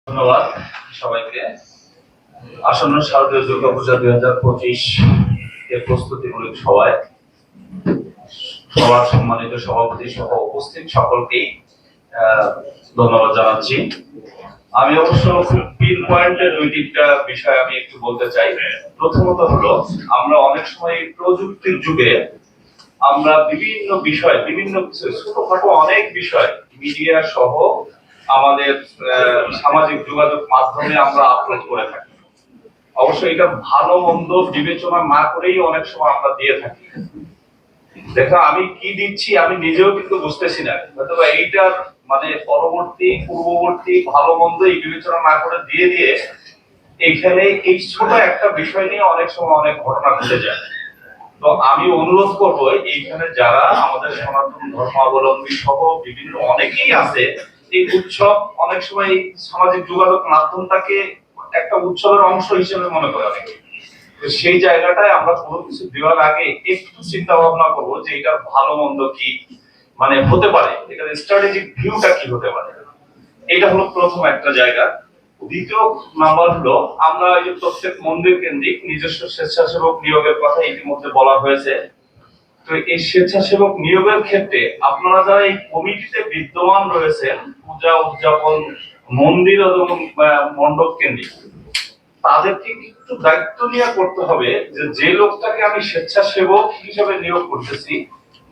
ধন্যবাদ সবাইকে। আসন্ন শারদীয় দুর্গাপূজা 2025 এর প্রস্তুতিমূলক সভায় সবার সম্মানিত সভাপতি সহ উপস্থিত সকলকেই ধন্যবাদ জানাচ্ছি। আমি অবশ্য খুব পিন পয়েন্টের দুই তিনটা বিষয় আমি একটু বলতে চাই। প্রথমত হলো, আমরা অনেক সময় প্রযুক্তির যুগে আমরা বিভিন্ন বিষয় ছোটখাটো অনেক বিষয় মিডিয়া সহ আমাদের সামাজিক যোগাযোগ মাধ্যমে আমরা আপলোড করে থাকি। অবশ্যই এটা ভালো মন্দ বিবেচনা না করেই অনেক সময় আমরা দিয়ে থাকি। দেখো, আমি কি দিচ্ছি আমি নিজেও কিন্তু বুঝতেছি না, হয়তো এইটার মানে পূর্ববর্তী ভালো মন্দ এই বিবেচনা না করে দিয়ে দিয়ে এইখানে এই ছোট একটা বিষয় নিয়ে অনেক সময় অনেক ঘটনা ঘটে যায়। তো আমি অনুরোধ করব, এইখানে যারা আমাদের সনাতন ধর্মাবলম্বী সহ বিভিন্ন অনেকেই আছে, এই উৎসব অনেক সময় সামাজিক যোগাযোগ মাধ্যমটাকে একটা উৎসবের অংশ হিসেবে মনে করে অনেকে। তো সেই জায়গাটায় আমরা কোনো কিছু দেওয়ার আগে একটু চিন্তা ভাবনা করবো যে এটার ভালো মন্দ কি মানে হতে পারে, এটার স্ট্র্যাটেজিক ভিউটা কি হতে পারে। এটা হলো প্রথম একটা জায়গা। দ্বিতীয় নাম্বার হলো, আমরা এই যে প্রত্যেক মন্দির কেন্দ্রিক নিজস্ব স্বেচ্ছাসেবক নিয়োগের কথা ইতিমধ্যে বলা হয়েছে। তো এই স্বেচ্ছাসেবক নিয়োগের ক্ষেত্রে আপনারা যারা এই কমিটিতে বিদ্যমান রয়েছেন, পূজা উদযাপন মন্দির এবং মণ্ডপ কেন্দ্রিক, তাদেরকে একটু দায়িত্ব নিয়ে করতে হবে যে লোকটাকে আমি স্বেচ্ছাসেবক হিসেবে নিয়োগ করতেছি,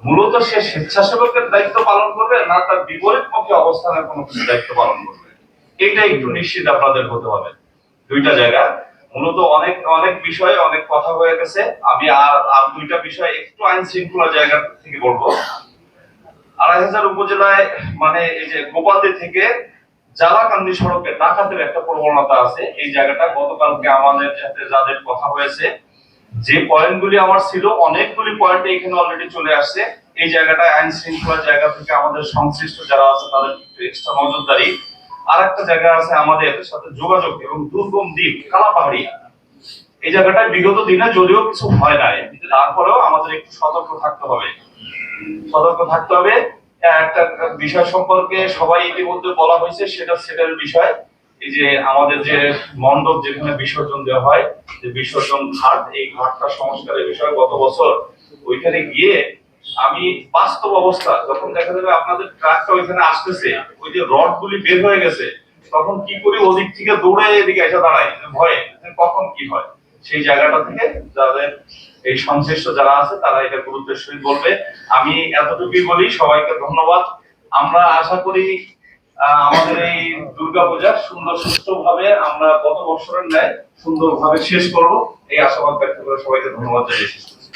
মূলত সে স্বেচ্ছাসেবকের দায়িত্ব পালন করবে না তার বিপরীত পক্ষে অবস্থানের কোনো কিছু দায়িত্ব পালন করবে। এটা একটু নিশ্চিত আপনাদের হতে হবে। দুইটা জায়গা মূলত অনেক অনেক বিষয়ে অনেক কথা হয়ে গেছে। আমি আর দুইটা বিষয় একটু আইন শৃঙ্খলা জায়গা থেকে বলবো। ২৫০০ উপজেলায় মানে এই যে গোপালদি থেকে জালাকান্দি সড়কে ডাকাতের একটা প্রবণতা আছে। এই জায়গাটা গতকালকে আমাদের সাথে যাদের কথা হয়েছে, যে পয়েন্টগুলি আমার ছিল অনেকগুলি পয়েন্ট এখানে অলরেডি চলে আসছে। এই জায়গাটায় আইন শৃঙ্খলার জায়গা থেকে আমাদের সংশ্লিষ্ট যারা আছে তাদের একটু এক্সট্রা নজরদারি। আর একটা জায়গা আছে আমাদের সাথে যোগাযোগ এবং দুর্গম দ্বীপ কালাপাহাড়িয়া, এই জায়গাটায় বিগত দিনে যদিও কিছু হয় নাই, তারপরেও আমাদের একটু সতর্ক থাকতে হবে। একটা বিষয় সম্পর্কে সবাই ইতিমধ্যে বলা হয়েছে, সেটা সেটার বিষয়। এই যে আমাদের যে মণ্ডপ যেখানে বিসর্জন দেওয়া হয়, যে বিসর্জন ঘাট, এই ঘাটটা সংস্কারের বিষয়ে গত বছর ওইখানে গিয়ে আমি বাস্তব অবস্থা যখন দেখা যাবে আপনাদের ট্রাকটা ওইখানে আসতেছে, ওই যে রড গুলি বের হয়ে গেছে, তখন কি করি ওদিক থেকে দৌড়ে এদিকে এসে দাঁড়াই ভয়ে কখন কি হয়। সেই জায়গাটা থেকে যাদের এই সংশ্লিষ্ট যারা আছে তারা এটা গুরুত্বের সহিত বলবে। আমি এতটুকুই বলি, সবাইকে ধন্যবাদ। আমরা আশা করি আমাদের এই দুর্গাপূজা সুষ্ঠুভাবে আমরা গত বছরের ন্যায় সুন্দরভাবে শেষ করব, এই আশাবাদ ব্যক্ত করে সবাইকে ধন্যবাদ জানিয়ে শেষ করছি।